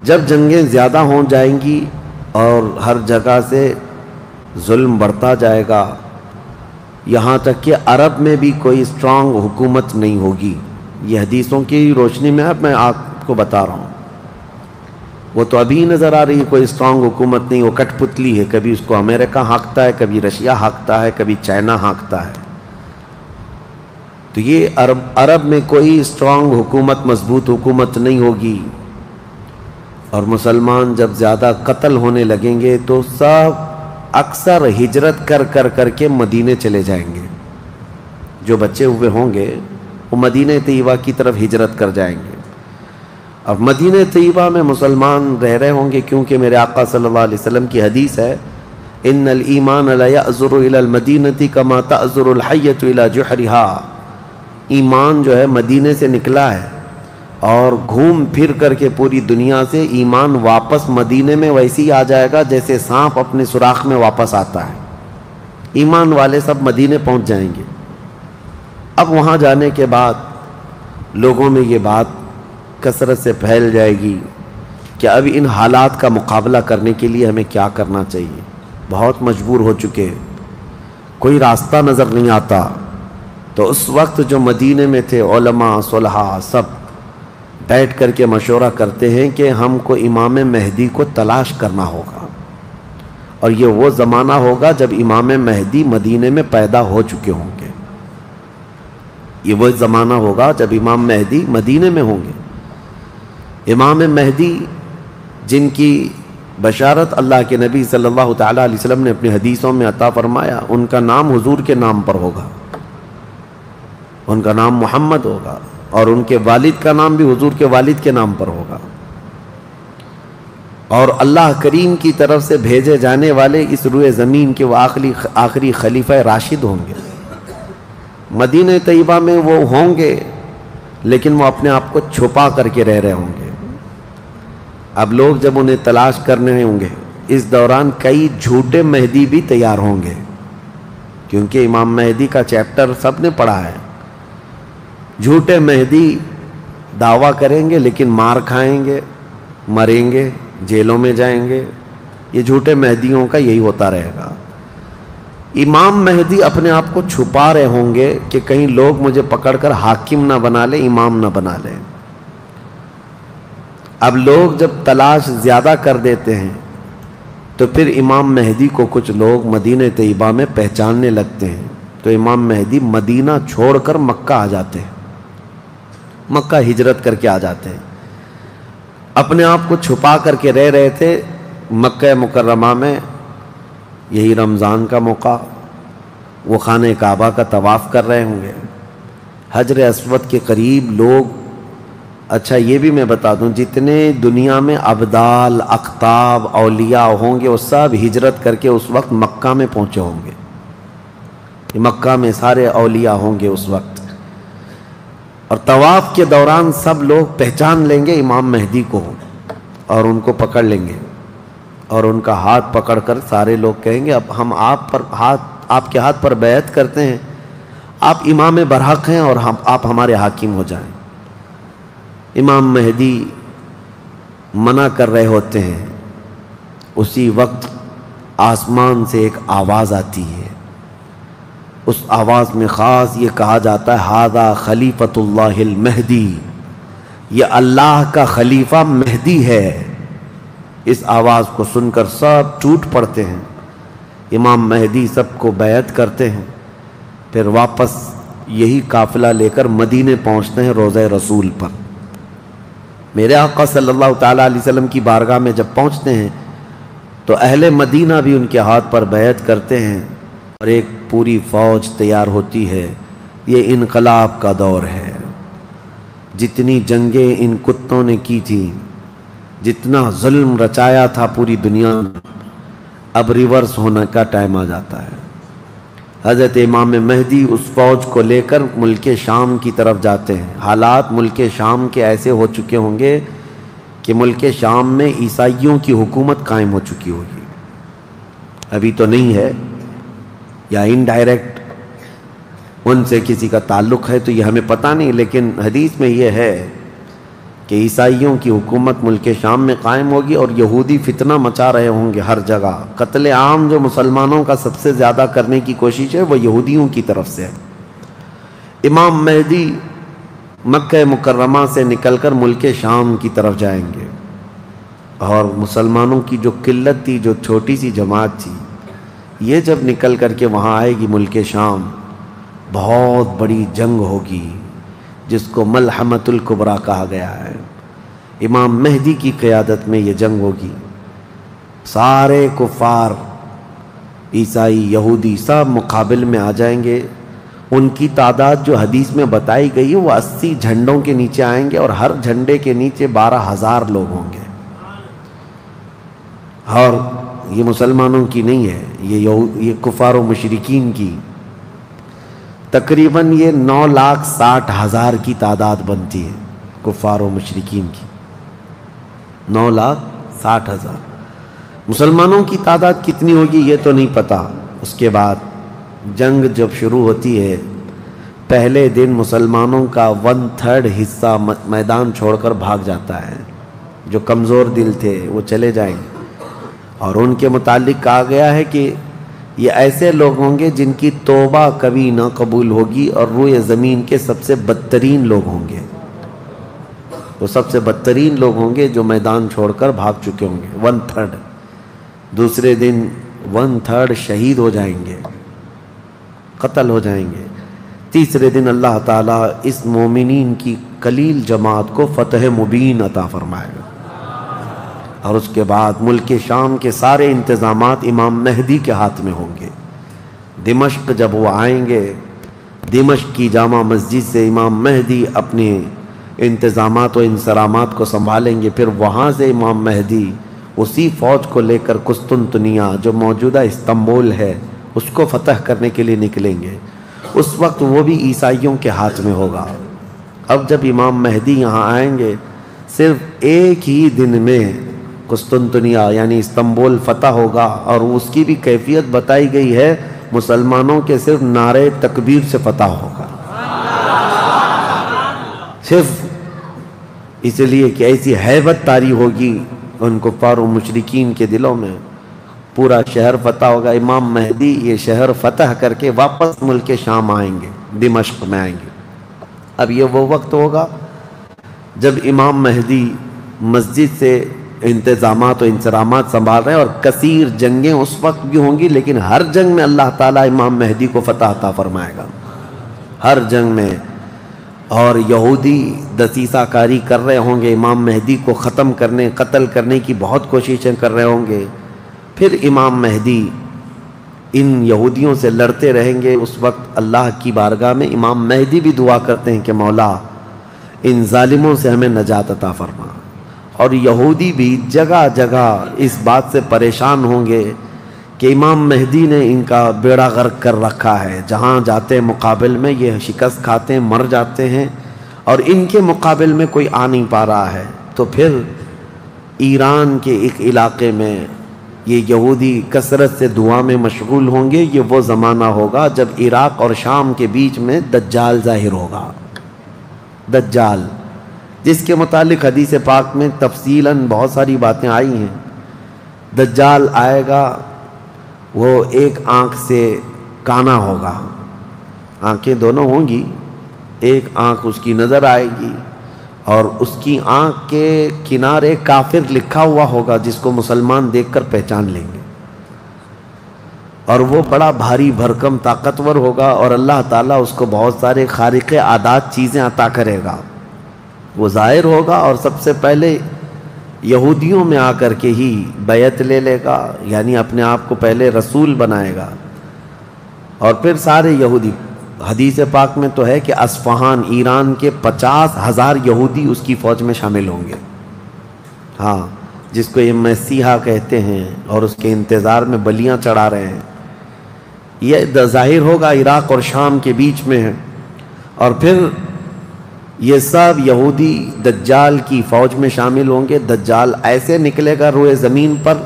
جب جنگیں زیادہ ہو جائیں گی اور ہر جگہ سے ظلم بڑھتا جائے گا، یہاں تک کہ عرب میں بھی کوئی اسٹرانگ حکومت نہیں ہوگی. یہ حدیثوں کی روشنی میں اب میں آپ کو بتا رہا ہوں. وہ تو ابھی نظر آ رہی ہے کوئی اسٹرانگ حکومت نہیں، وہ کٹ پتلی ہے. کبھی اس کو امریکہ ہانکتا ہے، کبھی رشیا ہانکتا ہے، کبھی چائنا ہانکتا ہے. تو یہ عرب میں کوئی اسٹرانگ حکومت، مضبوط حکومت نہیں ہوگی. اور مسلمان جب زیادہ قتل ہونے لگیں گے تو سب اکثر ہجرت کر کے مدینے چلے جائیں گے. جو بچے ہوئے ہوں گے وہ مدینہ طیبہ کی طرف ہجرت کر جائیں گے. اب مدینہ طیبہ میں مسلمان رہ رہے ہوں گے، کیونکہ میرے آقا صلی اللہ علیہ وسلم کی حدیث ہے، ان الایمان لا یأزر الی المدینہ کما تأزر الحیۃ الی جحرہا. ایمان جو ہے مدینے سے نکلا ہے اور گھوم پھر کر کے پوری دنیا سے ایمان واپس مدینے میں ویسے ہی آ جائے گا جیسے سانپ اپنے سوراخ میں واپس آتا ہے. ایمان والے سب مدینے پہنچ جائیں گے. اب وہاں جانے کے بعد لوگوں میں یہ بات کثرت سے پھیل جائے گی کہ اب ان حالات کا مقابلہ کرنے کے لیے ہمیں کیا کرنا چاہیے. بہت مجبور ہو چکے، کوئی راستہ نظر نہیں آتا. تو اس وقت جو مدینے میں تھے علماء صلحاء سب بیٹھ کر کے مشورہ کرتے ہیں کہ ہم کو امام مہدی کو تلاش کرنا ہوگا. اور یہ وہ زمانہ ہوگا جب امام مہدی مدینے میں پیدا ہو چکے ہوں گے. یہ وہ زمانہ ہوگا جب امام مہدی مدینے میں ہوں گے. امام مہدی جن کی بشارت اللہ کے نبی صلی اللہ تعالیٰ علیہ وسلم نے اپنی حدیثوں میں عطا فرمایا، ان کا نام حضور کے نام پر ہوگا. ان کا نام محمد ہوگا اور ان کے والد کا نام بھی حضور کے والد کے نام پر ہوگا. اور اللہ کریم کی طرف سے بھیجے جانے والے اس روئے زمین کے وہ آخری خلیفہ راشد ہوں گے. مدینہ طیبہ میں وہ ہوں گے لیکن وہ اپنے آپ کو چھپا کر کے رہ رہے ہوں گے. اب لوگ جب انہیں تلاش کرنے ہوں گے، اس دوران کئی جھوٹے مہدی بھی تیار ہوں گے، کیونکہ امام مہدی کا چیپٹر سب نے پڑھا ہے. جھوٹے مہدی دعویٰ کریں گے لیکن مار کھائیں گے، مریں گے، جیلوں میں جائیں گے. یہ جھوٹے مہدیوں کا یہی ہوتا رہے گا. امام مہدی اپنے آپ کو چھپا رہے ہوں گے کہ کہیں لوگ مجھے پکڑ کر حاکم نہ بنا لیں، امام نہ بنا لیں. اب لوگ جب تلاش زیادہ کر دیتے ہیں تو پھر امام مہدی کو کچھ لوگ مدینہ طیبہ میں پہچاننے لگتے ہیں. تو امام مہدی مدینہ چھوڑ کر مکہ آ جاتے ہیں، مکہ ہجرت کر کے آ جاتے ہیں. اپنے آپ کو چھپا کر کے رہ رہے تھے مکہ مکرمہ میں. یہی رمضان کا موقع، وہ خانہ کعبہ کا طواف کر رہے ہوں گے، حجر اسود کے قریب لوگ. اچھا یہ بھی میں بتا دوں، جتنے دنیا میں ابدال، اقطاب، اولیاء ہوں گے وہ سب ہجرت کر کے اس وقت مکہ میں پہنچے ہوں گے. مکہ میں سارے اولیاء ہوں گے اس وقت. اور طواف کے دوران سب لوگ پہچان لیں گے امام مہدی کو اور ان کو پکڑ لیں گے اور ان کا ہاتھ پکڑ کر سارے لوگ کہیں گے اب ہم آپ کے ہاتھ پر بیعت کرتے ہیں، آپ امام برحق ہیں اور آپ ہمارے حاکم ہو جائیں. امام مہدی منع کر رہے ہوتے ہیں. اسی وقت آسمان سے ایک آواز آتی ہے. اس آواز میں خاص یہ کہا جاتا ہے ھذا خلیفۃ اللہ المہدی، یہ اللہ کا خلیفہ مہدی ہے. اس آواز کو سن کر سب ٹوٹ پڑتے ہیں. امام مہدی سب کو بیعت کرتے ہیں. پھر واپس یہی قافلہ لے کر مدینے پہنچتے ہیں روضہ رسول پر. میرے آقا صلی اللہ تعالیٰ علیہ وسلم کی بارگاہ میں جب پہنچتے ہیں تو اہل مدینہ بھی ان کے ہاتھ پر بیعت کرتے ہیں اور ایک پوری فوج تیار ہوتی ہے. یہ انقلاب کا دور ہے. جتنی جنگیں ان کتوں نے کی تھیں، جتنا ظلم رچایا تھا پوری دنیا میں، اب ریورس ہونے کا ٹائم آ جاتا ہے. حضرت امام مہدی اس فوج کو لے کر ملک شام کی طرف جاتے ہیں. حالات ملک شام کے ایسے ہو چکے ہوں گے کہ ملک شام میں عیسائیوں کی حکومت قائم ہو چکی ہوگی. ابھی تو نہیں ہے، یا انڈائریکٹ ان سے کسی کا تعلق ہے تو یہ ہمیں پتہ نہیں، لیکن حدیث میں یہ ہے کہ عیسائیوں کی حکومت ملک شام میں قائم ہوگی اور یہودی فتنہ مچا رہے ہوں گے ہر جگہ. قتل عام جو مسلمانوں کا سب سے زیادہ کرنے کی کوشش ہے وہ یہودیوں کی طرف سے ہے. امام مہدی مکہ مکرمہ سے نکل کر ملک شام کی طرف جائیں گے اور مسلمانوں کی جو قلت تھی، جو چھوٹی سی جماعت تھی، یہ جب نکل کر کے وہاں آئے گی ملک شام، بہت بڑی جنگ ہوگی جس کو ملحمۃ الکبریٰ کہا گیا ہے. امام مہدی کی قیادت میں یہ جنگ ہوگی. سارے کفار، عیسائی، یہودی سب مقابل میں آ جائیں گے. ان کی تعداد جو حدیث میں بتائی گئی ہے وہ 80 جھنڈوں کے نیچے آئیں گے اور ہر جھنڈے کے نیچے 12,000 لوگ ہوں گے. اور یہ مسلمانوں کی نہیں ہے، یہ کفار و مشرکین کی. تقریباً یہ 9,60,000 کی تعداد بنتی ہے کفار و مشرکین کی. 9,60,000. مسلمانوں کی تعداد کتنی ہوگی یہ تو نہیں پتا. اس کے بعد جنگ جب شروع ہوتی ہے، پہلے دن مسلمانوں کا 1/3 حصہ میدان چھوڑ کر بھاگ جاتا ہے. جو کمزور دل تھے وہ چلے جائیں گے. اور ان کے متعلق کہا گیا ہے کہ یہ ایسے لوگ ہوں گے جن کی توبہ کبھی نہ قبول ہوگی اور روئے زمین کے سب سے بدترین لوگ ہوں گے. وہ سب سے بدترین لوگ ہوں گے جو میدان چھوڑ کر بھاگ چکے ہوں گے. 1/3. دوسرے دن 1/3 شہید ہو جائیں گے، قتل ہو جائیں گے. تیسرے دن اللہ تعالیٰ اس مومنین کی قلیل جماعت کو فتح مبین عطا فرمائے گا. اور اس کے بعد ملک شام کے سارے انتظامات امام مہدی کے ہاتھ میں ہوں گے. دمشق جب وہ آئیں گے، دمشق کی جامع مسجد سے امام مہدی اپنے انتظامات و انصرامات کو سنبھالیں گے. پھر وہاں سے امام مہدی اسی فوج کو لے کر قسطنطنیہ جو موجودہ استنبول ہے اس کو فتح کرنے کے لیے نکلیں گے. اس وقت وہ بھی عیسائیوں کے ہاتھ میں ہوگا. اب جب امام مہدی یہاں آئیں گے، صرف ایک ہی دن میں قسطنطنیہ یعنی استنبول فتح ہوگا. اور اس کی بھی کیفیت بتائی گئی ہے، مسلمانوں کے صرف نعرے تکبیر سے فتح ہوگا. صرف اس لیے کہ ایسی ہیبت طاری ہوگی ان کفار و مشرکین کے دلوں میں. پورا شہر فتح ہوگا. امام مہدی یہ شہر فتح کر کے واپس ملک شام آئیں گے، دمشق میں آئیں گے. اب یہ وہ وقت ہوگا جب امام مہدی مسجد سے انتظامات و انصرامات سنبھال رہے ہیں. اور کثیر جنگیں اس وقت بھی ہوں گی، لیکن ہر جنگ میں اللہ تعالیٰ امام مہدی کو فتح عطا فرمائے گا. ہر جنگ میں. اور یہودی دسیسہ کاری کر رہے ہوں گے، امام مہدی کو ختم کرنے، قتل کرنے کی بہت کوششیں کر رہے ہوں گے. پھر امام مہدی ان یہودیوں سے لڑتے رہیں گے. اس وقت اللہ کی بارگاہ میں امام مہدی بھی دعا کرتے ہیں کہ مولا ان ظالموں سے ہمیں نجات عطا فرما. اور یہودی بھی جگہ جگہ اس بات سے پریشان ہوں گے کہ امام مہدی نے ان کا بیڑا غرق کر رکھا ہے. جہاں جاتے مقابل میں یہ شکست کھاتے ہیں، مر جاتے ہیں، اور ان کے مقابل میں کوئی آ نہیں پا رہا ہے. تو پھر ایران کے ایک علاقے میں یہ یہودی کثرت سے دعا میں مشغول ہوں گے. یہ وہ زمانہ ہوگا جب عراق اور شام کے بیچ میں دجال ظاہر ہوگا. دجال جس کے متعلق حدیث پاک میں تفصیلاً بہت ساری باتیں آئی ہیں. دجال آئے گا، وہ ایک آنکھ سے کانا ہوگا. آنکھیں دونوں ہوں گی، ایک آنکھ اس کی نظر آئے گی اور اس کی آنکھ کے کنارے کافر لکھا ہوا ہوگا جس کو مسلمان دیکھ کر پہچان لیں گے. اور وہ بڑا بھاری بھرکم طاقتور ہوگا اور اللہ تعالیٰ اس کو بہت سارے خارق عادات چیزیں عطا کرے گا. وہ ظاہر ہوگا اور سب سے پہلے یہودیوں میں آ کر کے ہی بیعت لے لے گا، یعنی اپنے آپ کو پہلے رسول بنائے گا. اور پھر سارے یہودی، حدیث پاک میں تو ہے کہ اصفہان ایران کے 50,000 یہودی اس کی فوج میں شامل ہوں گے. ہاں، جس کو یہ مسیحا کہتے ہیں اور اس کے انتظار میں بلیاں چڑھا رہے ہیں. یہ ظاہر ہوگا عراق اور شام کے بیچ میں ہے. اور پھر یہ سب یہودی دجال کی فوج میں شامل ہوں گے. دجال ایسے نکلے گا روئے زمین پر،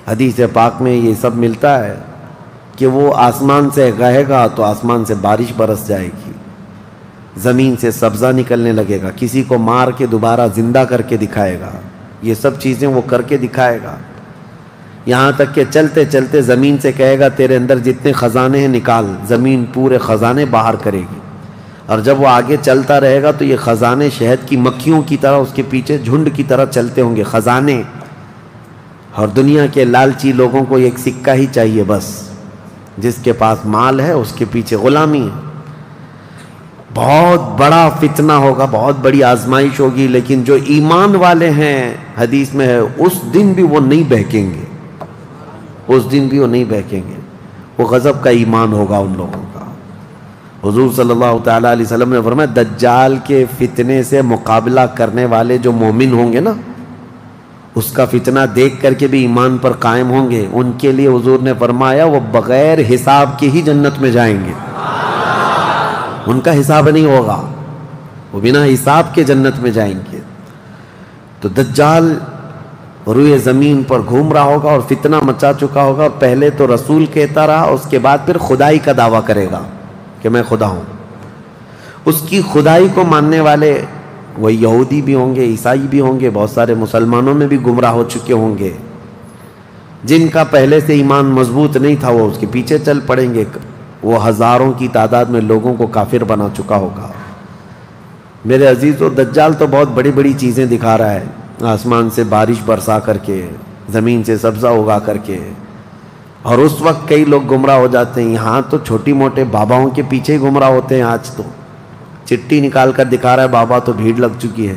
حدیث پاک میں یہ سب ملتا ہے کہ وہ آسمان سے گہے گا تو آسمان سے بارش برس جائے گی. زمین سے سبزہ نکلنے لگے گا، کسی کو مار کے دوبارہ زندہ کر کے دکھائے گا، یہ سب چیزیں وہ کر کے دکھائے گا، یہاں تک کہ چلتے چلتے زمین سے کہے گا تیرے اندر جتنے خزانے ہیں نکال، زمین پورے خزانے باہر کرے گی، اور جب وہ آگے چلتا رہے گا تو یہ خزانے شہد کی مکھیوں کی طرح اس کے پیچھے جھنڈ کی طرح چلتے ہوں گے خزانے، اور دنیا کے لالچی لوگوں کو ایک سکہ ہی چاہیے بس، جس کے پاس مال ہے اس کے پیچھے غلامی ہے۔ بہت بڑا فتنہ ہوگا، بہت بڑی آزمائش ہوگی، لیکن جو ایمان والے ہیں حدیث میں ہے اس دن بھی وہ نہیں بہکیں گے، اس دن بھی وہ نہیں بہکیں گے، وہ غضب کا ایمان ہوگا ان لوگوں کا۔ حضور صلی اللہ تعالیٰ علیہ وسلم نے فرمایا دجال کے فتنے سے مقابلہ کرنے والے جو مومن ہوں گے نا، اس کا فتنہ دیکھ کر کے بھی ایمان پر قائم ہوں گے، ان کے لیے حضور نے فرمایا وہ بغیر حساب کے ہی جنت میں جائیں گے، ان کا حساب نہیں ہوگا، وہ بنا حساب کے جنت میں جائیں گے۔ تو دجال روئے زمین پر گھوم رہا ہوگا اور فتنہ مچا چکا ہوگا، اور پہلے تو رسول کہتا رہا، اس کے بعد پھر خدائی کا دعویٰ کرے گا کہ میں خدا ہوں۔ اس کی خدائی کو ماننے والے وہ یہودی بھی ہوں گے، عیسائی بھی ہوں گے، بہت سارے مسلمانوں میں بھی گمراہ ہو چکے ہوں گے، جن کا پہلے سے ایمان مضبوط نہیں تھا وہ اس کے پیچھے چل پڑیں گے، وہ ہزاروں کی تعداد میں لوگوں کو کافر بنا چکا ہوگا۔ میرے عزیزو، دجال تو بہت بڑی بڑی چیزیں دکھا رہا ہے، آسمان سے بارش برسا کر کے، زمین سے سبزہ اگا کر کے، اور اس وقت کئی لوگ گمراہ ہو جاتے ہیں۔ یہاں تو چھوٹی موٹے باباؤں کے پیچھے ہی گمراہ ہوتے ہیں، آج تو چٹھی نکال کر دکھا رہا ہے بابا، تو بھیڑ لگ چکی ہے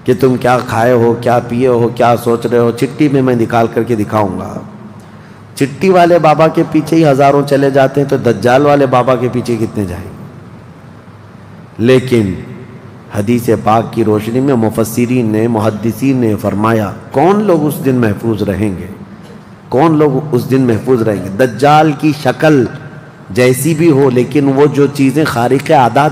کہ تم کیا کھائے ہو، کیا پیے ہو، کیا سوچ رہے ہو، چٹھی میں نکال کر کے دکھاؤں گا۔ چٹھی والے بابا کے پیچھے ہی ہزاروں چلے جاتے ہیں، تو دجال والے بابا کے پیچھے کتنے جائیں گے؟ لیکن حدیث پاک کی روشنی میں مفسرین نے، محدثین نے فرمایا کون لوگ اس دن محفوظ رہیں گے، کون لوگ اس دن محفوظ رہیں گے؟ دجال کی شکل جیسی بھی ہو، لیکن وہ جو چیزیں خارق عادات